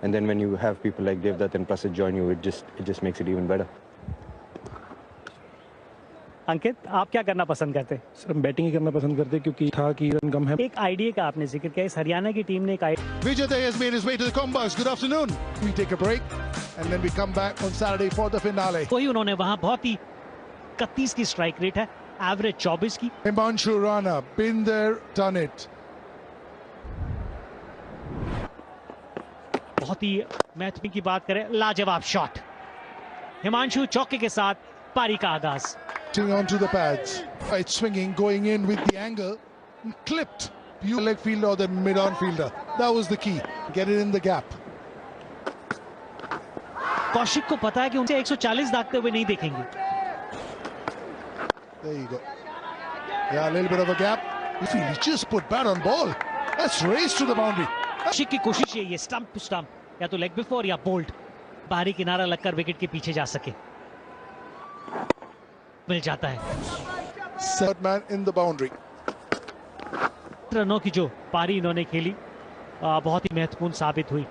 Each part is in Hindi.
And then when you have people like Devdutt and Prasid join you, it just makes it even better. अंकित, आप क्या करना पसंद करते हैं? सर हम बैटिंग ही करना पसंद करते हैं क्योंकि था कि रन कम है। एक आइडिया का आपने जिक्र किया, इस हरियाणा की टीम ने एक Vijay has made his way to the combos. Good afternoon. We take a break and then we come back on Saturday for the finale. वही उन्होंने वहां बहुत ही 31 की स्ट्राइक रेट है, एवरेज 24 की। Himanshu Rana, been there, done it. बहुत ही महत्वपूर्ण की बात करें, लाजवाब शॉट। हिमांशु चौके के साथ पारी का आगाज। Onto the pads. It's swinging, going in with the angle, clipped. You leg fielder or the mid-on fielder. That was the key. Get it in the gap. Kaushik को पता है कि उनसे 140 दागते हुए नहीं देखेंगे। There you go. Yeah, a little bit of a gap. If he just put bat on ball, that's race to the boundary. Kaushik की कोशिश यही है, स्टंप टू स्टंप, या तो लेग बिफोर या बोल्ट, बाहरी किनारा लगकर विकेट के पीछे जा सके। मिल जाता है। Third man in the boundary. रनों की जो पारी इन्होंने खेली बहुत ही महत्वपूर्ण साबित हुई।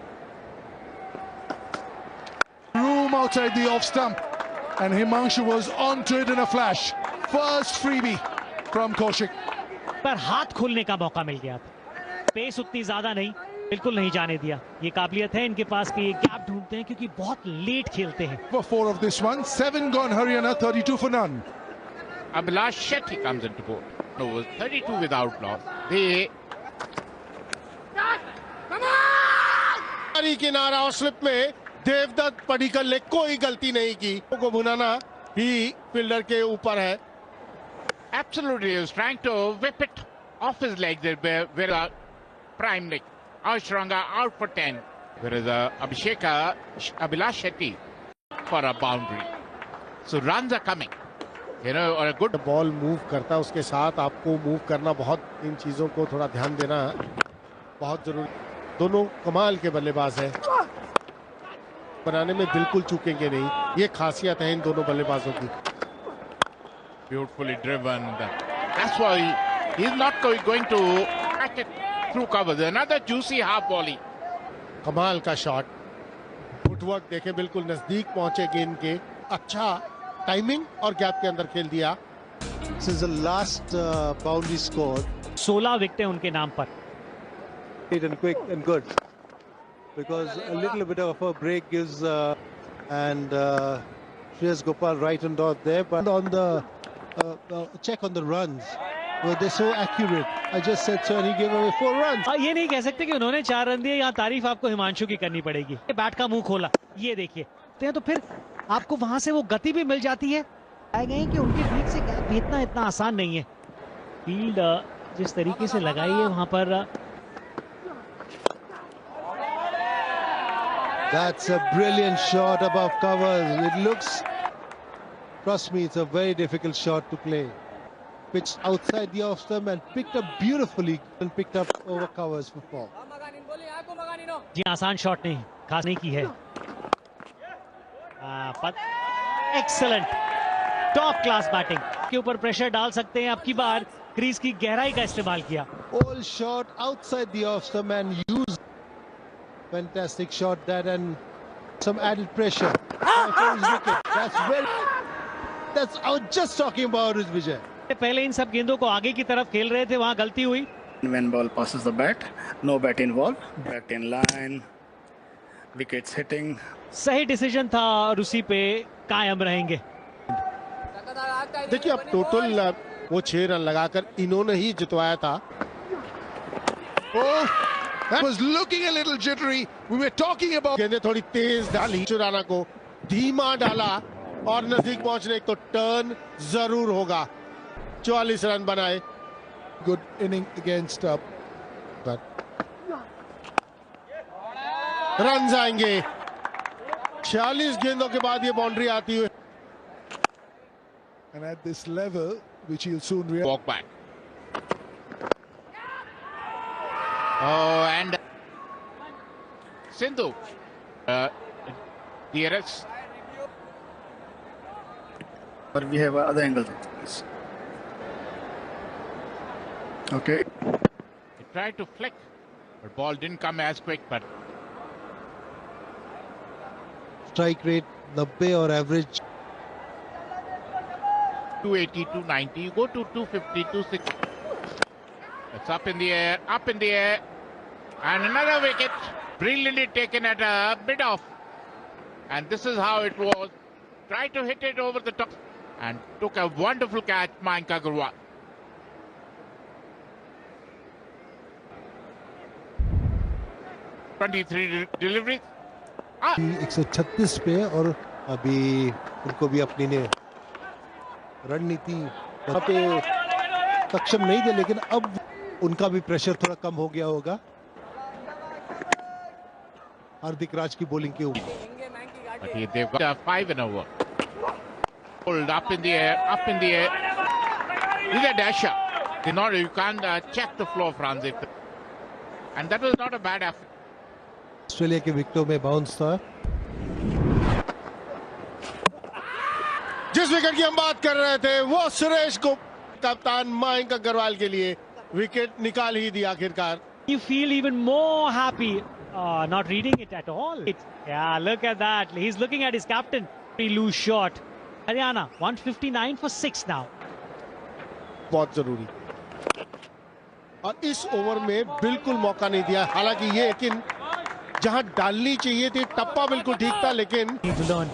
Room outside the off stump and Himanshu was onto it in a flash. First freebie from Kaushik. पर हाथ खोलने का मौका मिल गया था, पेस उतनी ज्यादा नहीं, बिल्कुल नहीं जाने दिया। ये काबिलियत है इनके पास कि ये गैप ढूंढते हैं क्योंकि बहुत लेट खेलते हैं। For 4 of this one, 7 gone Haryana, 32 for none. Abhilash Shetty comes into board. No, 32 without loss. They किनारा और स्लिप में देवदत्त पडिक्कल ने कोई गलती नहीं की, को भुनाना ही फील्डर के ऊपर है। absolutely is trying to whip it off his legs there, where prime leg. Ashranga out for 10. Whereas Abhilash Shetty for a boundary. So runs are coming. You know, or a good ball move करता है, उसके साथ आपको मूव करना, बहुत इन चीजों को थोड़ा ध्यान देना बहुत जरूरी। दोनों कमाल के बल्लेबाज हैं, बनाने में बिल्कुल चूकेंगे नहीं, ये खासियत है इन दोनों बल्लेबाजों की। beautifully driven. That's why he's not going to catch it through covers. Another juicy half volley. कमाल का शॉट, फुटवर्क देखें, बिल्कुल नजदीक पहुंचे गेंद के, अच्छा टाइमिंग और गैप के अंदर खेल दिया। This is the last boundary score. 16 विकेटें उनके नाम पर। And quick and good, because a little bit of a break gives and Shreyas Gopal right on dot there, but on the check on the runs, well, they're so accurate. I just said so, and he gave away 4 runs. ये नहीं कह सकते कि उन्होंने 4 रन दिए। यहाँ तारीफ आपको हिमांशु की करनी पड़ेगी, बैट का मुंह खोला, ये देखिए, तो फिर आपको वहां से वो गति भी मिल जाती है। आए गए कि उनके बीच से गैप भेजना इतना आसान नहीं है। फील्ड जिस तरीके से लगाई है वहां पर, That's a brilliant shot above covers. It looks, trust me, it's a very difficult shot to play. Pitched outside the off stump and picked up beautifully and picked up over covers for 4. जी आसान शॉट नहीं, खास नहीं की है। पर एक्सेलेंट टॉप क्लास बैटिंग के ऊपर प्रेशर डाल सकते हैं। अब की बार क्रीज की गहराई का इस्तेमाल किया। All shot outside the off stump and used. Fantastic shot that, and some added pressure. That's I was just talking about it, Vijay. पहले इन सब गेंदों को आगे की तरफ खेल रहे थे, वहां गलती हुई। When ball passes the bat, no bat involved, bat in line, wickets hitting. सही डिसीजन था और उसी पे कायम रहेंगे। देखिए अब टोटल वो 6 रन लगाकर इन्होंने ही जितवाया था। Oh, that was looking a little jittery. We were talking about. गेंदें थोड़ी तेज डाली, राणा को धीमा डाला और नजदीक पहुंचने तो टर्न जरूर होगा। 44 रन बनाए। Good inning against रन आएंगे। 46 गेंदों के बाद ये बाउंड्री आती हुई। And at this level, which he'll soon realize. Walk back. Oh, and Sindhu, DRS. But we have other angles. Okay. He tried to flick, but ball didn't come as quick. But strike rate 90 और average 280, 290, you go to 250, 260. It's up in the air, and another wicket, brilliantly taken at a bit off. And this is how it was. Tried to hit it over the top and took a wonderful catch, Mayank Agarwal. deliveries. 136 पे और अभी उनको भी अपनी ने रणनीति वहाँ पे सक्षम नहीं थे, लेकिन अब उनका भी प्रेशर थोड़ा कम हो गया होगा हार्दिक राज की बॉलिंग के ऊपर. But they've got 5 in a over. Pulled up in the air. He's a dasher. You can't check the flow, Franz. And that was not a bad effort. Australia के विकेटों में बाउंस था. जिस विकेट की हम बात कर रहे थे वो सुरेश को कप्तान मयंक अग्रवाल के लिए विकेट निकाल ही दिया आखिरकार. You feel even more happy. Not reading it at all. Yeah, look at that. He's looking at his captain. Pretty loose shot. Haryana 159 for 6 now. बहुत जरूरी. और इस ओवर में बिल्कुल मौका नहीं दिया. हालांकि ये लेकिन जहां डालनी चाहिए थी टप्पा बिल्कुल ठीक था, लेकिन Need to learn.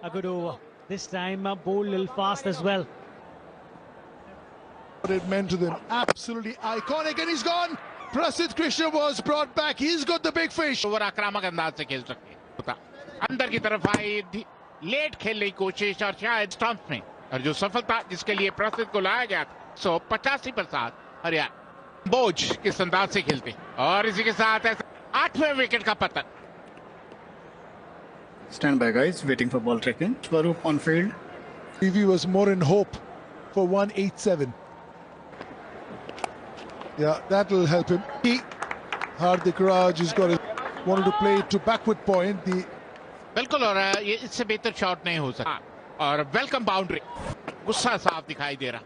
A good over. This time bowled a little fast as well. What it meant to them. Absolutely iconic, and he's gone. Prasidh Krishna was brought back. He's got the big fish. Over आक्रामक अंदाज से खेल सकते होता. अंदर की तरफ आई, लेट खेलने की कोशिश और शायद स्टंप में, और जो सफलता जिसके लिए प्रसिद्ध को लाया गया 185 पर 7 हरियाणा बोझ किस अंदाज से खेलते. और इसी के साथ 8वें विकेट का पतन. Stand by, guys. Waiting for ball tracking. Swaroop on field. TV was more in hope for 187. Yeah, that will help him. Hardik Raj has wanted to play it to backward point. बिल्कुल, और ये इससे बेहतर शॉट नहीं हो सकता. और वेलकम बाउंड्री. गुस्सा साफ दिखाई दे रहा.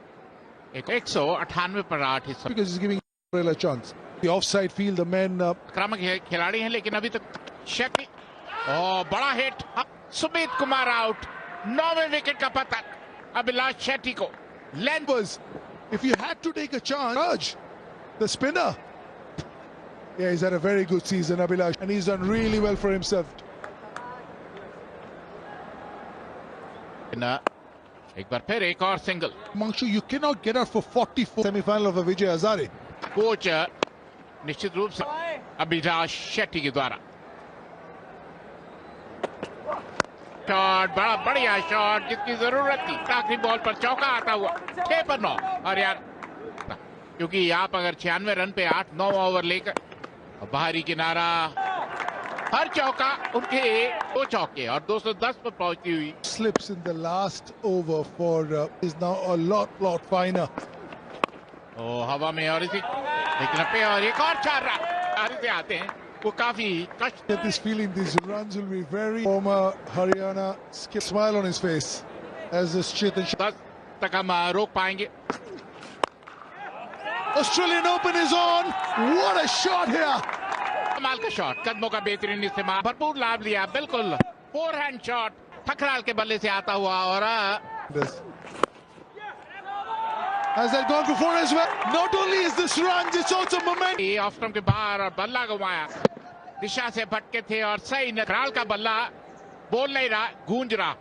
198 पर 8 इस because he's giving a chance. The offside field, the men. आक्रामक खिलाड़ी हैं, लेकिन अभी तक शक्ल. बड़ा हिट. सुमित कुमार आउट. 9वें विकेट का पतन अभिलाष शेट्टी को. Length was, if you had to take a chance, Raj, the spinner. Yeah, he's had a very good season, Abhilash, and he's done really well for himself. एक बार फिर एक और single. Mangshu, you cannot get out for 44 semi-final of a Vijay Hazare. Coach निश्चित रूप से अभिलाष शेट्टी के द्वारा. शॉट, बड़ा बढ़िया शॉट जिसकी जरूरत थी. आखिरी बॉल पर चौका आता हुआ 6 पर 9. और यार, क्योंकि आप अगर 96 रन पे 8-9 ओवर लेकर बाहरी किनारा, हर चौका उनके 2 चौके और 210 पर पहुंचती हुई. Slips in the last over for is now a lot finer. हवा में और इसी लेकिन पे और एक और 4 रन से आते हैं. वो काफी कष्ट. Get this feeling these runs will be very. Former Haryana smile on his face as this Chetan. 10 तक हम रोक पाएंगे. Australian Open is on. What a shot here. कमाल का शॉट, कदमों का बेहतरीन इस्तेमाल, भरपूर लाभ लिया. बिल्कुल फोरहैंड शॉट ठकराल के बल्ले से आता हुआ. और has that gone for 4 as well? Not only is this runs, it's also momentum. Off stump के बाहर और बल्ला घुमाया. दिशा से भटके थे और सही ठकराल का बल्ला बोल नहीं रहा, गूंज रहा.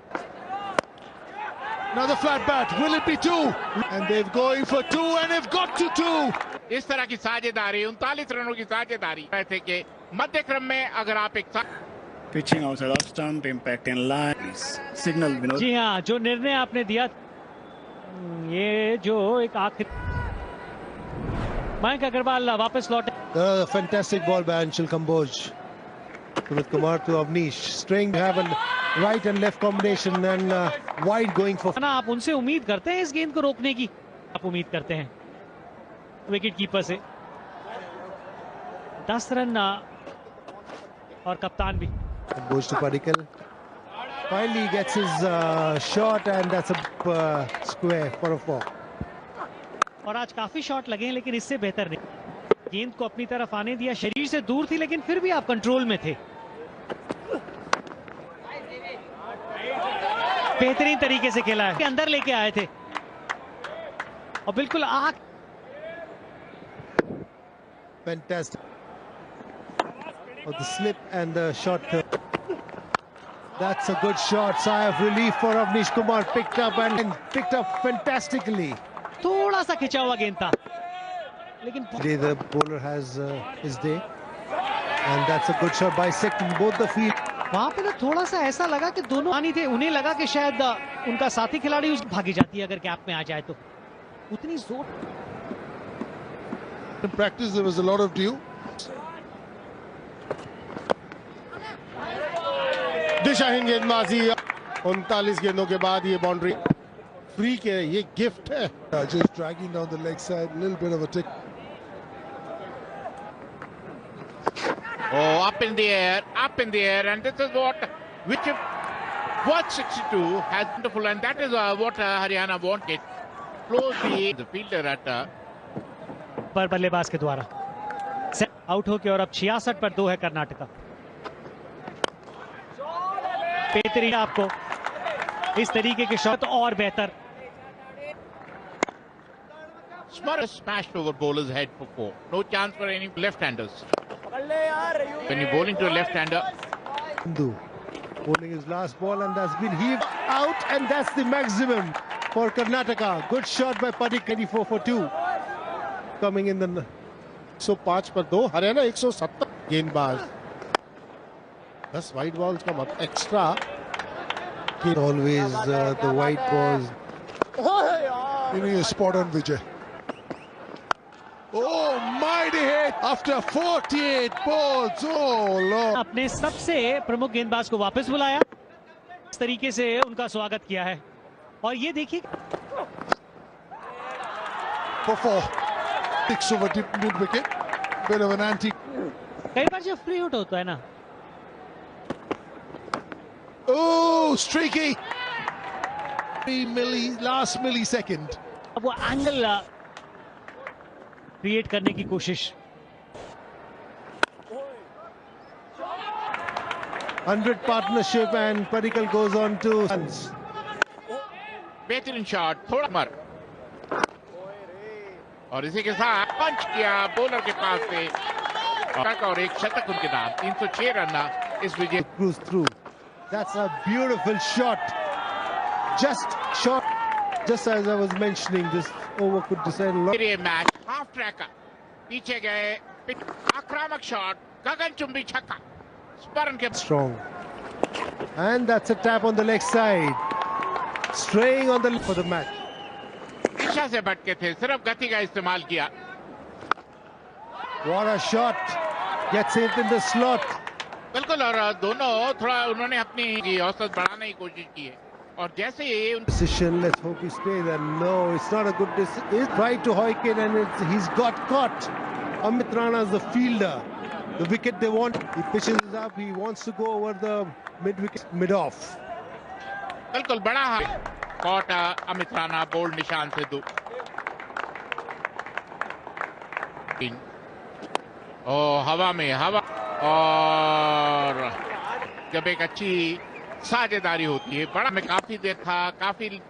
Another flat bat. Will it be 2? And they're going for 2, and they've got to 2. इस तरह की साझेदारी, 39 रनों की साझेदारी थे कि मध्य क्रम में अगर आप एक Pitching outside off stump, impact in line. Signal, Vinod. जी हाँ, जो निर्णय आपने दिया, ये जो एक आखिर मयंक अग्रवाल वापस लौटे. Fantastic ball by Anshul Kamboj. Sumit Kumar to Avnish. String have a right and left combination and wide going for. ना आप उनसे उम्मीद करते हैं इस गेंद को रोकने की? आप उम्मीद करते हैं विकेट कीपर से. 10 रन और कप्तान भी. Goes to Padikkal. Finally gets his shot and that's a square for a 4. और आज काफी शॉट लगे हैं, लेकिन इससे बेहतर नहीं. गेंद को अपनी तरफ आने दिया, शरीर से दूर थी, लेकिन फिर भी आप कंट्रोल में थे. बेहतरीन तरीके से खेला है, अंदर लेके आए थे और बिल्कुल आग। Fantastic. Oh, the slip and the shot. That's a good shot. Sigh of relief for Avnish Kumar. Picked up fantastically. थोड़ा सा खिंचा हुआ गेंद था, लेकिन Today the bowler has his day, and that's a good shot bisecting both the field. वहां पे ना थोड़ा सा ऐसा लगा कि दोनों आनी थे, उन्हें लगा कि शायद उनका साथी खिलाड़ी उस भागी जाती है अगर कैप में आ जाए तो। उतनी जोर In practice, there was a lot of dew. दिशाहीन गेंदबाजी 39 गेंदों के बाद ये बाउंड्री फ्री के ये गिफ्ट है। Just dragging down the leg side, a little bit of a tick. Oh, up in the air, and this is what 62 has wonderful, and that is what Haryana wanted. Close the fielder at पर बल्लेबाज के द्वारा आउट होके, और अब 66 पर 2 है कर्नाटका। बेहतरीन आपको इस तरीके के शॉट और बेहतर। Smart smashed over bowler's head for 4. No chance for any left-handers. When you're bowling to a left-hander, Hindu bowling his last ball, and that's been heaved out, and that's the maximum for Karnataka. Good shot by Padik, 24 for 2. Coming in the 105 पर 2, हरियाणा 170 गेंदबाज। 10 वाइड बॉल्स का मत extra. always the white balls. You know, you're spot on, Vijay. Oh, mighty hit after 48 balls. Oh, Lord. अपने सबसे प्रमुख गेंदबाज को वापस बुलाया, इस तरीके से उनका स्वागत किया है। और ये देखिए For 4. 6 over mid wicket. Bit of an anti. कई बार जब फ्री हिट होता है ना, Oh, streaky. Last millisecond. अब वो एंगल क्रिएट करने की कोशिश। 100 partnership, and Padikkal goes on to runs. बेहतरीन शॉट, थोड़ा मर, और इसी के साथ पंच किया बॉलर के पास से, और एक शतक उनके नाम। 306 रन इस विजय। Cruise through. That's a beautiful shot. Just shot. Just as I was mentioning, this over could decide a lot. ये मैच हाफ ट्रैक का पीछे गए, आक्रामक शॉट, गगनचुंबी छक्का, स्मरण के Strong. And that's a tap on the leg side. Straying on the for the match. दिशा से भटके थे, सिर्फ गति का इस्तेमाल किया। What a shot. Gets it in the slot. बिल्कुल, और दोनों थोड़ा उन्होंने अपनी औसत बढ़ाने की कोशिश की है, और जैसे ही Decision. Let's hope he stays there. No, it's not a good decision. He's tried to hoik it, and he's got caught. Amit Rana is the fielder. The wicket they want. He pitches it up. He wants to go over the mid wicket, mid off. बिल्कुल बड़ा कॉट अमित राणा, बोल्ड निशान से 2। ओ हवा में हवा, और जब एक अच्छी साझेदारी होती है, बड़ा में काफी देर था, काफी,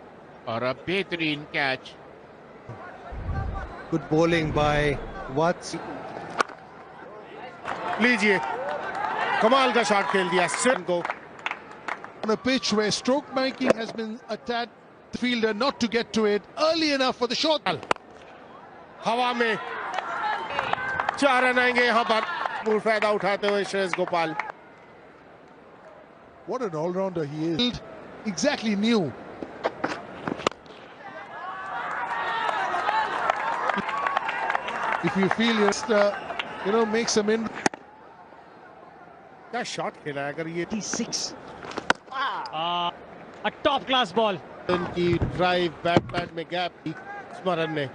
और अब बेहतरीन catch. Good bowling by Watts. लीजिए, कमाल का शॉट खेल दिया सिर्फ को। On a pitch where stroke making has been attacked, the fielder not to get to it early enough for the short. हवा में 4 रन आएंगे यहाँ पर, पूर्ण फायदा उठाते हुए Shreyas Gopal. What an all-rounder he is. Exactly knew. If you feel just, make some in. क्या शॉट खेला है, अगर ये 6 a top class ball. इनकी ड्राइव बैट में गैप स्मरण ने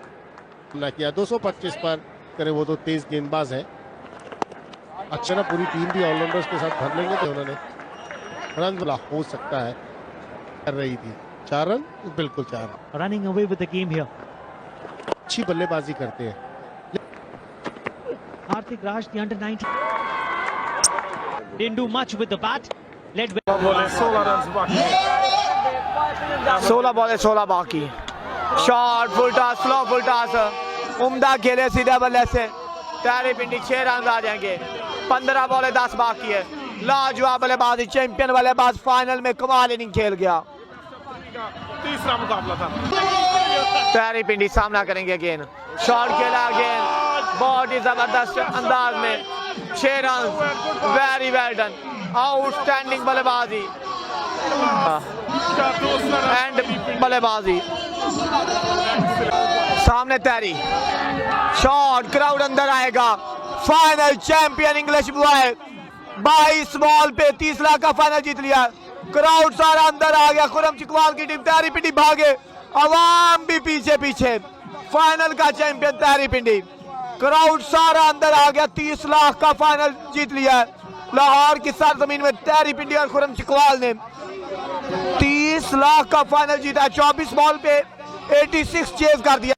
ना किया। 225 पर करे वो तो तेज गेंदबाज है। अच्छा ना, पूरी टीम भी ऑलराउंडर्स के साथ भर लेंगे तो उन्होंने रन बोला हो सकता है कर रही थी। 4 रन, बिल्कुल 4 run. Running away with the game here. अच्छी बल्लेबाजी करते हैं। Hardik Raj, the under-19, didn't do much with the bat. Led with 16 ball 16 बाकी। Shot full toss, slow full toss, उम्दा खेले सीधे बल्ले से। टैरी पिंडी 6 रन आ जाएंगे। 15 बॉल 10 बाकी है। लाजवाब बल्लेबाजी, चैंपियन बल्लेबाज फाइनल में कमाल इनिंग खेल गया। तीसरा मुकाबला था। टैरी पिंडी सामना करेंगे अगेन। शॉट खेला अगेन, बहुत ही जबरदस्त अंदाज में 6 run. Very well done, outstanding बल्लेबाजी एंड बल्लेबाजी। सामने टैरी, शॉट, क्राउड अंदर आएगा। Final champion English boy 22 ball पे 30 लाख का फाइनल जीत लिया। क्राउड सारा अंदर आ गया। खुरम चिकवाल की टीम टैरी पिंडी भागे, अवाम भी पीछे पीछे। फाइनल का चैंपियन टैरी पिंडी, क्राउड सारा अंदर आ गया। 30 लाख का फाइनल जीत लिया। लाहौर की सरजमीन में टैरी पिंडी और खुरम चिकवाल ने 30 लाख का फाइनल जीता। 24 बॉल पे 86 चेज कर दिया।